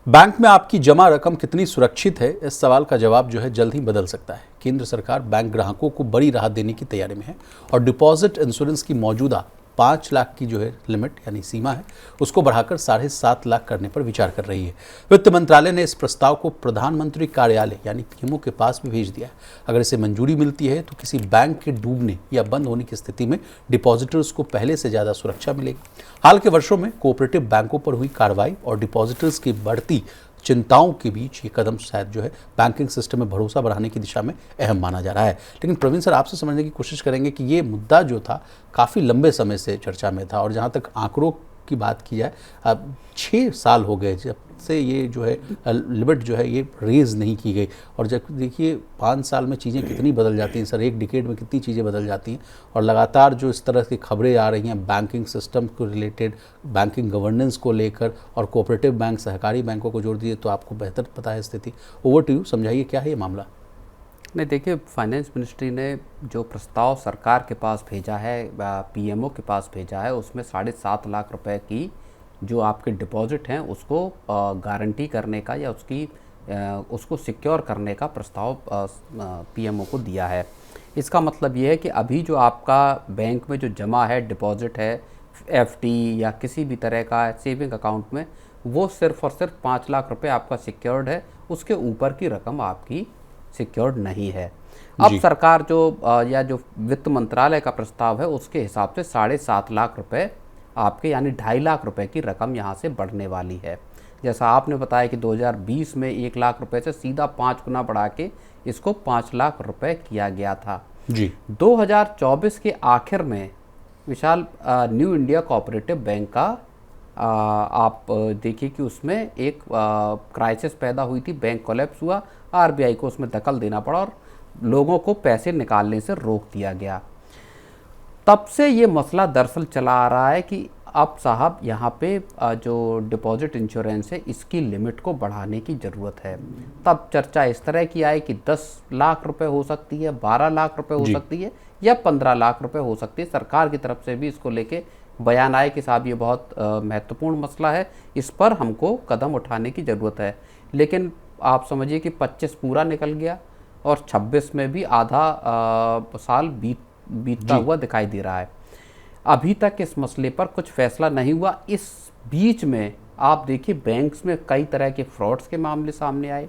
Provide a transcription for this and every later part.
Bank में आपकी जमा रकम कितनी सुरक्षित है, इस सवाल का जवाब जो है जल्द ही बदल सकता है। केंद्र सरकार बैंक ग्राहकों को बड़ी राहत देने की तैयारी में है और डिपॉजिट इंश्योरेंस की मौजूदा 5 लाख की जो है लिमिट यानी सीमा है, उसको बढ़ाकर 7.5 लाख करने पर विचार कर रही है। वित्त मंत्रालय ने इस प्रस्ताव को प्रधानमंत्री कार्यालय यानी पीएमओ के पास भी भेज दिया है। अगर इसे मंजूरी मिलती है तो किसी बैंक के डूबने या बंद होने की स्थिति में डिपॉजिटर्स को पहले से ज़्यादा सुरक्षा मिलेगी। हाल के वर्षों में कोऑपरेटिव बैंकों पर हुई कार्रवाई और डिपॉजिटर्स की बढ़ती चिंताओं के बीच ये कदम शायद जो है बैंकिंग सिस्टम में भरोसा बढ़ाने की दिशा में अहम माना जा रहा है। लेकिन प्रवीण सर, आपसे समझने की कोशिश करेंगे कि ये मुद्दा जो था काफ़ी लंबे समय से चर्चा में था और जहाँ तक आंकड़ों की बात की जाए, अब 6 साल हो गए जब से ये जो है लिमिट जो है ये रेज़ नहीं की गई। और जब देखिए 5 साल में चीज़ें कितनी बदल जाती हैं सर, एक डिकेड में कितनी चीज़ें बदल जाती हैं। और लगातार जो इस तरह की खबरें आ रही हैं बैंकिंग सिस्टम को रिलेटेड, बैंकिंग गवर्नेंस को लेकर और कोऑपरेटिव बैंक सहकारी बैंकों को जोड़ दिए, तो आपको बेहतर पता है स्थिति। ओवर टू यू, समझाइए क्या है ये मामला। नहीं, देखिए, फाइनेंस मिनिस्ट्री ने जो प्रस्ताव सरकार के पास भेजा है, पीएमओ के पास भेजा है, उसमें 7.5 लाख रुपए की जो आपके डिपॉजिट हैं उसको गारंटी करने का या उसको सिक्योर करने का प्रस्ताव पीएमओ को दिया है। इसका मतलब ये है कि अभी जो आपका बैंक में जो जमा है, डिपॉजिट है, एफडी या किसी भी तरह का सेविंग अकाउंट में, वो सिर्फ और सिर्फ 5 लाख रुपए आपका सिक्योर्ड है, उसके ऊपर की रकम आपकी सिक्योर्ड नहीं है। अब सरकार या जो वित्त मंत्रालय का प्रस्ताव है उसके हिसाब से 7.5 लाख रुपए आपके यानी 2.5 लाख रुपए की रकम यहाँ से बढ़ने वाली है। जैसा आपने बताया कि 2020 में 1 लाख रुपए से सीधा 5 गुना बढ़ा के इसको 5 लाख रुपए किया गया था जी। 2024 के आखिर में विशाल न्यू इंडिया कोऑपरेटिव बैंक का आप देखिए कि उसमें एक क्राइसिस पैदा हुई थी, बैंक कोलैप्स हुआ, आरबीआई को उसमें दखल देना पड़ा और लोगों को पैसे निकालने से रोक दिया गया। तब से ये मसला दरअसल चला आ रहा है कि अब साहब यहाँ पे जो डिपॉजिट इंश्योरेंस है इसकी लिमिट को बढ़ाने की ज़रूरत है। तब चर्चा इस तरह की आई कि 10 लाख रुपए हो सकती है, 12 लाख रुपए हो सकती है या 15 लाख रुपए हो सकती है। सरकार की तरफ से भी इसको लेके बयान आए कि साहब ये बहुत महत्वपूर्ण मसला है, इस पर हमको कदम उठाने की ज़रूरत है। लेकिन आप समझिए कि 25 पूरा निकल गया और 26 में भी आधा साल बीतता हुआ दिखाई दे रहा है। अभी तक इस मसले पर कुछ फैसला नहीं हुआ। इस बीच में आप देखिए बैंक्स में कई तरह के फ्रॉड्स के मामले सामने आए।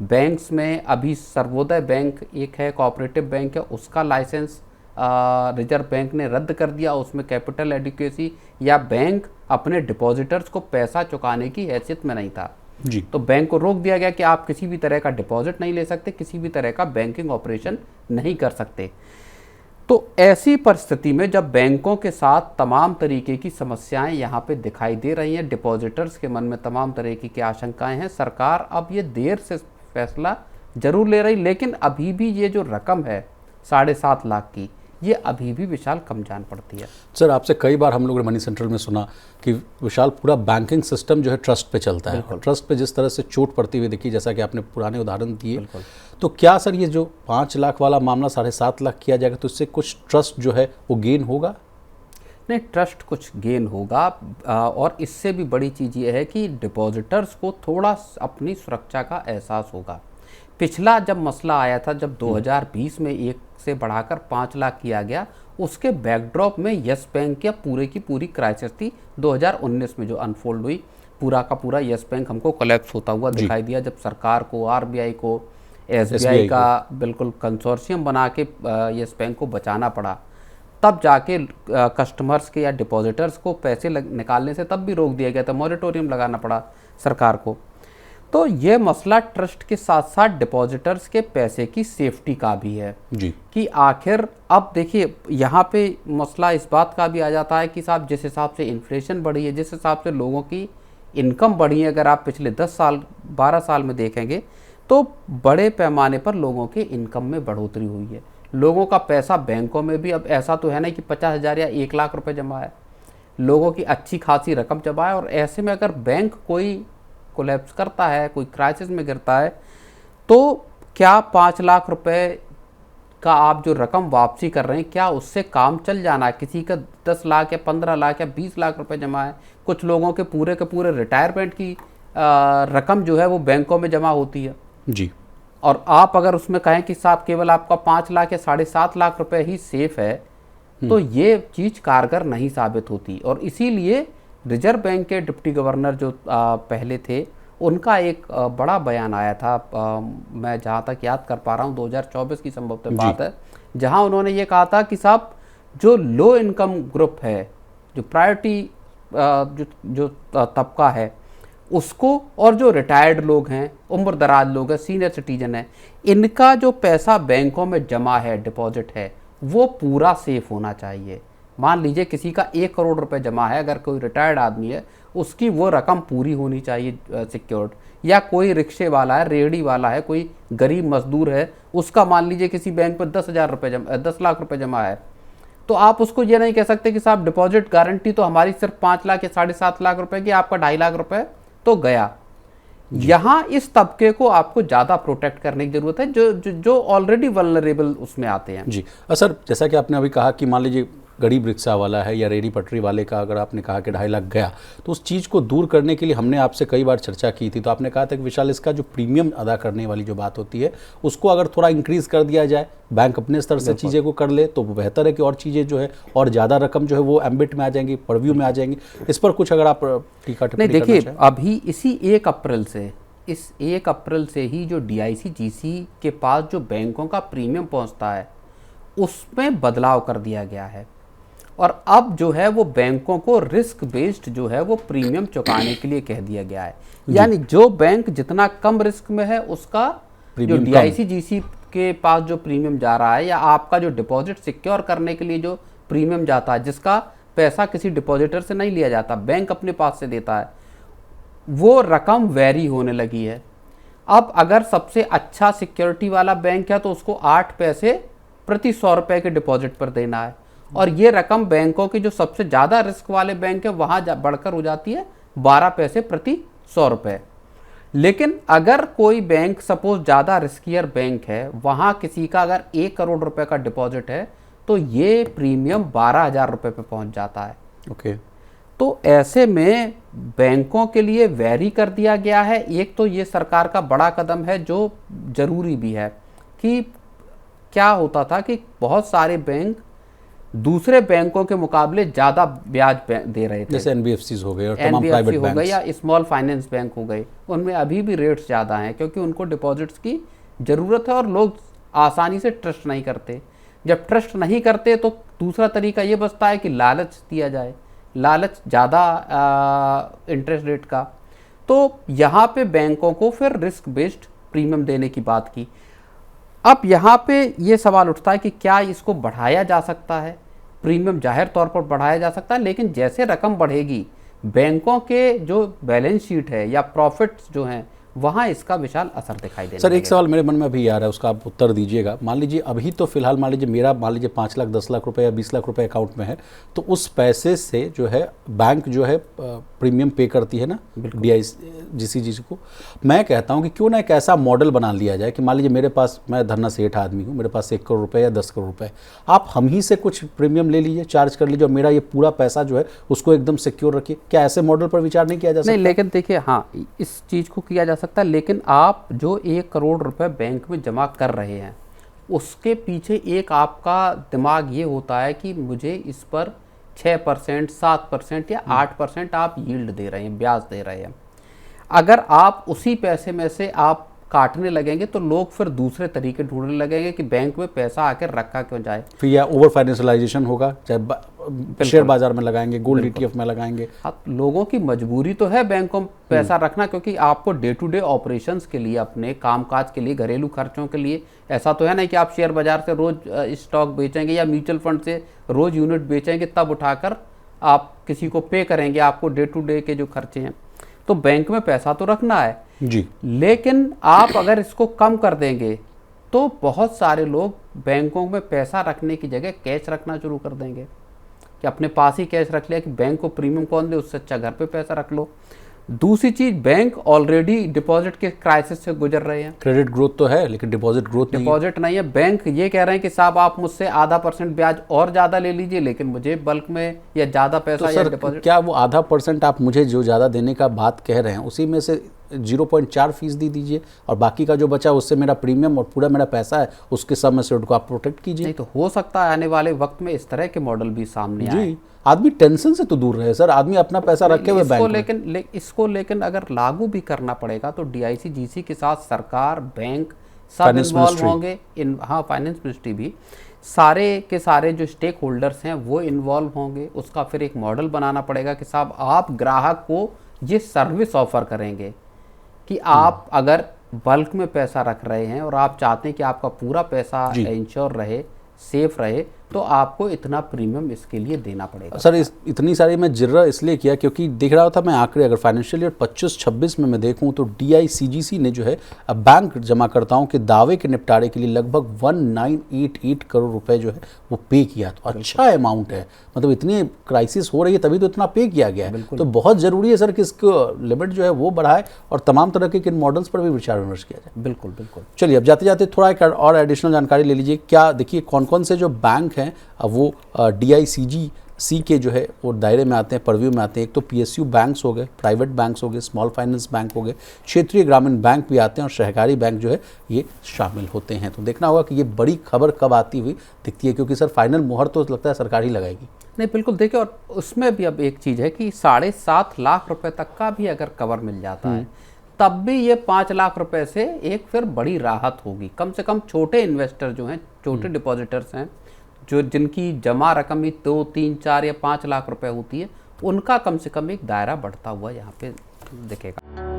बैंक्स में अभी सर्वोदय बैंक एक है, कोऑपरेटिव बैंक है, उसका लाइसेंस रिजर्व बैंक ने रद्द कर दिया। उसमें कैपिटल एडिक्वेसी या बैंक अपने डिपॉजिटर्स को पैसा चुकाने की हैसियत में नहीं था जी। तो बैंक को रोक दिया गया कि आप किसी भी तरह का डिपॉजिट नहीं ले सकते, किसी भी तरह का बैंकिंग ऑपरेशन नहीं कर सकते। तो ऐसी परिस्थिति में जब बैंकों के साथ तमाम तरीके की समस्याएं यहाँ पे दिखाई दे रही हैं, डिपॉजिटर्स के मन में तमाम तरीके की आशंकाएं हैं, सरकार अब ये देर से फैसला जरूर ले रही, लेकिन अभी भी ये जो रकम है 7.5 लाख की, ये अभी भी विशाल कम जान पड़ती है। सर, आपसे कई बार हम लोग ने मनी सेंट्रल में सुना कि विशाल पूरा बैंकिंग सिस्टम जो है ट्रस्ट पे चलता है और ट्रस्ट पे जिस तरह से चोट पड़ती हुई देखी, जैसा कि आपने पुराने उदाहरण दिए, तो क्या सर ये जो 5 लाख वाला मामला 7.5 लाख किया जाएगा तो इससे कुछ ट्रस्ट जो है वो गेन होगा? नहीं, ट्रस्ट कुछ गेन होगा और इससे भी बड़ी चीज़ ये है कि डिपॉजिटर्स को थोड़ा अपनी सुरक्षा का एहसास होगा। पिछला जब मसला आया था, जब 2020 में 1 से बढ़ाकर 5 लाख किया गया, उसके बैकड्रॉप में यस बैंक या पूरे की पूरी क्राइसिस थी। 2019 में जो अनफोल्ड हुई, पूरा का पूरा यस बैंक हमको कोलैप्स होता हुआ दिखाई दिया, जब सरकार को, आरबीआई को, एसबीआई का बिल्कुल कंसोर्शियम बना के यस बैंक को बचाना पड़ा। तब जाके कस्टमर्स के या डिपॉजिटर्स को पैसे निकालने से तब भी रोक दिया गया था, मॉरेटोरियम लगाना पड़ा सरकार को। तो ये मसला ट्रस्ट के साथ साथ डिपॉजिटर्स के पैसे की सेफ्टी का भी है जी। कि आखिर अब देखिए यहाँ पे मसला इस बात का भी आ जाता है कि साहब जिस हिसाब से इन्फ्लेशन बढ़ी है, जिस हिसाब से लोगों की इनकम बढ़ी है, अगर आप पिछले 10 साल 12 साल में देखेंगे तो बड़े पैमाने पर लोगों के इनकम में बढ़ोतरी हुई है। लोगों का पैसा बैंकों में भी अब ऐसा तो है नहीं कि 50,000 या 1 लाख रुपए जमा है, लोगों की अच्छी खासी रकम जमा है। और ऐसे में अगर बैंक कोई कोलैप्स करता है, कोई क्राइसिस में गिरता है, तो क्या 5 लाख रुपए का आप जो रकम वापसी कर रहे हैं, क्या उससे काम चल जाना है? किसी का 10 लाख या 15 लाख या 20 लाख रुपए जमा है, कुछ लोगों के पूरे रिटायरमेंट की रकम जो है वो बैंकों में जमा होती है, जी। और आप अगर उसमें कहें कि साहब केवल आपका 5 लाख या 7.5 लाख रुपए ही सेफ है, तो ये चीज़ कारगर नहीं साबित होती। और इसीलिए रिजर्व बैंक के डिप्टी गवर्नर जो पहले थे, उनका एक बड़ा बयान आया था, मैं जहाँ तक याद कर पा रहा हूँ 2024 की संभवतः बात है, जहाँ उन्होंने ये कहा था कि साहब जो लो इनकम ग्रुप है, जो प्रायोरिटी जो तबका है उसको, और जो रिटायर्ड लोग हैं, उम्र दराज लोग हैं, सीनियर सिटीजन है, इनका जो पैसा बैंकों में जमा है, डिपॉजिट है, वो पूरा सेफ होना चाहिए। मान लीजिए किसी का 1 करोड़ रुपए जमा है, अगर कोई रिटायर्ड आदमी है, उसकी वो रकम पूरी होनी चाहिए सिक्योर्ड। या कोई रिक्शे वाला है, रेहड़ी वाला है, कोई गरीब मजदूर है, उसका मान लीजिए किसी बैंक पर 10 लाख रुपए जमा है, तो आप उसको ये नहीं कह सकते कि साहब डिपॉजिट गारंटी तो हमारी सिर्फ 5 लाख या 7.5 लाख रुपए की, आपका 2.5 लाख रुपए तो गया। यहाँ इस तबके को आपको ज़्यादा प्रोटेक्ट करने की जरूरत है, जो ऑलरेडी वल्नरेबल उसमें आते हैं। जी सर, जैसा कि आपने अभी कहा कि मान लीजिए गरीब रिक्शा वाला है या रेडी पटरी वाले का अगर आपने कहा कि 2.5 लाख गया, तो उस चीज़ को दूर करने के लिए हमने आपसे कई बार चर्चा की थी। तो आपने कहा था कि विशाल, इसका जो प्रीमियम अदा करने वाली जो बात होती है, उसको अगर थोड़ा इंक्रीज़ कर दिया जाए, बैंक अपने स्तर से चीज़ें को कर ले, तो वो बेहतर है कि और चीज़ें जो है और ज़्यादा रकम जो है वो एम्बिट में आ जाएंगी, परव्यू में आ जाएंगी। इस पर कुछ अगर आप टीका टिप्पणी नहीं, देखिए अभी इसी 1 अप्रैल से, इस 1 अप्रैल से ही जो DICGC के पास जो बैंकों का प्रीमियम पहुंचता है, उसमें बदलाव कर दिया गया है। और अब जो है वो बैंकों को रिस्क बेस्ड जो है वो प्रीमियम चुकाने के लिए कह दिया गया है। यानी जो बैंक जितना कम रिस्क में है, उसका जो DICGC के पास जो प्रीमियम जा रहा है, या आपका जो डिपॉजिट सिक्योर करने के लिए जो प्रीमियम जाता है, जिसका पैसा किसी डिपॉजिटर से नहीं लिया जाता, बैंक अपने पास से देता है, वो रकम वेरी होने लगी है। अब अगर सबसे अच्छा सिक्योरिटी वाला बैंक है, तो उसको 8 पैसे प्रति 100 रुपए के डिपॉजिट पर देना है, और ये रकम बैंकों के जो सबसे ज़्यादा रिस्क वाले बैंक है, वहाँ बढ़कर हो जाती है 12 पैसे प्रति 100 रुपए। लेकिन अगर कोई बैंक, सपोज ज़्यादा रिस्कियर बैंक है, वहाँ किसी का अगर 1 करोड़ रुपए का डिपॉजिट है, तो ये प्रीमियम 12,000 रुपये पे पहुँच जाता है। ओके। तो ऐसे में बैंकों के लिए वेरी कर दिया गया है। एक तो ये सरकार का बड़ा कदम है, जो ज़रूरी भी है, कि क्या होता था कि बहुत सारे बैंक दूसरे बैंकों के मुकाबले ज़्यादा ब्याज दे रहे थे, जैसे NBFCs हो गए और तमाम प्राइवेट हो गए या स्मॉल फाइनेंस बैंक हो गए, उनमें अभी भी रेट्स ज़्यादा हैं, क्योंकि उनको डिपॉजिट्स की ज़रूरत है और लोग आसानी से ट्रस्ट नहीं करते। जब ट्रस्ट नहीं करते, तो दूसरा तरीका ये बचता है कि लालच दिया जाए, लालच ज़्यादा इंटरेस्ट रेट का। तो यहाँ पे बैंकों को फिर रिस्क बेस्ड प्रीमियम देने की बात की। अब यहाँ पे ये सवाल उठता है कि क्या इसको बढ़ाया जा सकता है? प्रीमियम जाहिर तौर पर बढ़ाया जा सकता है, लेकिन जैसे रकम बढ़ेगी, बैंकों के जो बैलेंस शीट है या प्रॉफिट्स जो हैं, वहाँ इसका विशाल असर दिखाई देगा। सर, एक सवाल मेरे मन में अभी आ रहा है, उसका आप उत्तर दीजिएगा। मान लीजिए अभी तो फिलहाल मान लीजिए 5 लाख 10 लाख रुपए या 20 लाख रुपए अकाउंट में है, तो उस पैसे से जो है बैंक जो है प्रीमियम पे करती है ना DICGC को। मैं कहता हूं कि क्यों ना एक ऐसा मॉडल बना लिया जाए कि मान लीजिए मेरे पास, मैं धरना सेठ आदमी हूं, मेरे पास 1 करोड़ रुपए या 10 करोड़ रुपए, आप हम ही से कुछ प्रीमियम ले लीजिए, चार्ज कर लीजिए, और मेरा ये पूरा पैसा जो है उसको एकदम सिक्योर रखिए। क्या ऐसे मॉडल पर विचार नहीं किया जा सकता? नहीं, लेकिन देखिए, हाँ, इस चीज़ को किया जा सकता है, लेकिन आप जो 1 करोड़ रुपए बैंक में जमा कर रहे हैं, उसके पीछे एक आपका दिमाग ये होता है कि मुझे इस पर 6%, 7% या 8% आप यील्ड दे रहे हैं, ब्याज दे रहे हैं। अगर आप उसी पैसे में से आप काटने लगेंगे, तो लोग फिर दूसरे तरीके ढूंढने लगेंगे कि बैंक में पैसा आकर रखा क्यों जाए। फिर या ओवर फाइनेंशियलाइजेशन होगा, चाहे शेयर बाजार में लगाएंगे, गोल्ड ETF में लगाएंगे। अब लोगों की मजबूरी तो है बैंकों में पैसा रखना, क्योंकि आपको डे टू डे ऑपरेशंस के लिए, अपने कामकाज के लिए, घरेलू खर्चों के लिए, ऐसा तो है नहीं कि आप शेयर बाजार से रोज स्टॉक बेचेंगे या म्यूचुअल फंड से रोज यूनिट बेचेंगे, तब उठाकर आप किसी को पे करेंगे आपको डे टू डे के जो खर्चे हैं। तो बैंक में पैसा तो रखना है जी, लेकिन आप अगर इसको कम कर देंगे, तो बहुत सारे लोग बैंकों में पैसा रखने की जगह कैश रखना शुरू कर देंगे, कि अपने पास ही कैश रख लिया, कि बैंक को प्रीमियम कौन दे, उससे अच्छा घर पे पैसा रख लो। दूसरी चीज, बैंक ऑलरेडी डिपॉजिट के क्राइसिस से गुजर रहे हैं। क्रेडिट ग्रोथ तो है लेकिन डिपॉजिट ग्रोथ नहीं है। डिपॉजिट नहीं है। बैंक ये कह रहे हैं कि साहब आप मुझसे .5% ब्याज और ज्यादा ले लीजिए, लेकिन मुझे बल्क में या ज्यादा पैसा तो या सर डिपॉजिट। क्या वो .5% आप मुझे जो ज़्यादा देने का बात कह रहे हैं उसी में से 0.4% दीजिए और बाकी का जो बचा उससे मेरा प्रीमियम और पूरा मेरा पैसा है उसके सब में से को आप प्रोटेक्ट कीजिए। नहीं तो हो सकता है आने वाले वक्त में इस तरह के मॉडल भी सामने आए। जी, आदमी टेंशन से तो दूर रहे सर, आदमी अपना पैसा रखे हुए बैंक में। इसको लेकिन अगर लागू भी करना पड़ेगा तो डीआईसी जीसी के साथ सरकार, बैंक सब इन्वॉल्व होंगे। हाँ, फाइनेंस मिनिस्ट्री भी, सारे के सारे जो स्टेक होल्डर्स हैं वो इन्वॉल्व होंगे। उसका फिर एक मॉडल बनाना पड़ेगा कि साहब आप ग्राहक को ये सर्विस ऑफर करेंगे कि आप अगर बल्क में पैसा रख रहे हैं और आप चाहते हैं कि आपका पूरा पैसा इंश्योर रहे, सेफ रहे, तो आपको इतना प्रीमियम इसके लिए देना पड़ेगा। सर इतनी सारी मैं जिर्रा इसलिए किया क्योंकि देख रहा था मैं आंकड़े, अगर फाइनेंशियल ईयर 25-26 में मैं देखूं तो DICGC ने जो है अब बैंक जमाकर्ताओं के दावे के निपटारे के लिए लगभग 1988 करोड़ रुपए जो है वो पे किया। तो अच्छा अमाउंट है, मतलब इतनी क्राइसिस हो रही है तभी तो इतना पे किया गया है। तो बहुत ज़रूरी है सर कि इसको लिमिट जो है वो बढ़ाए और तमाम तरह के किन मॉडल्स पर भी विचार विमर्श किया जाए। बिल्कुल बिल्कुल। चलिए अब जाते जाते थोड़ा एक और एडिशनल जानकारी ले लीजिए। क्या देखिए कौन कौन से जो बैंक हैं वो DICGC के जो है वो दायरे में आते हैं, परव्यू में आते हैं। एक तो PSU बैंक्स हो गए, प्राइवेट बैंक्स हो गए, स्मॉल फाइनेंस बैंक हो गए, क्षेत्रीय ग्रामीण बैंक भी आते हैं और सहकारी बैंक जो है ये शामिल होते हैं। तो देखना होगा कि ये बड़ी खबर कब आती हुई दिखती है, क्योंकि सर फाइनल मुहर तो लगता है सरकार ही लगाएगी। नहीं बिल्कुल, देखिए और उसमें भी अब एक चीज़ है कि 7.5 लाख रुपए तक का भी अगर कवर मिल जाता है तब भी ये 5 लाख रुपए से एक फिर बड़ी राहत होगी। कम से कम छोटे इन्वेस्टर जो हैं, छोटे डिपॉजिटर्स हैं, जो जिनकी जमा रकम ही 2, 3, 4 या 5 लाख रुपए होती है, उनका कम से कम एक दायरा बढ़ता हुआ यहाँ पे दिखेगा।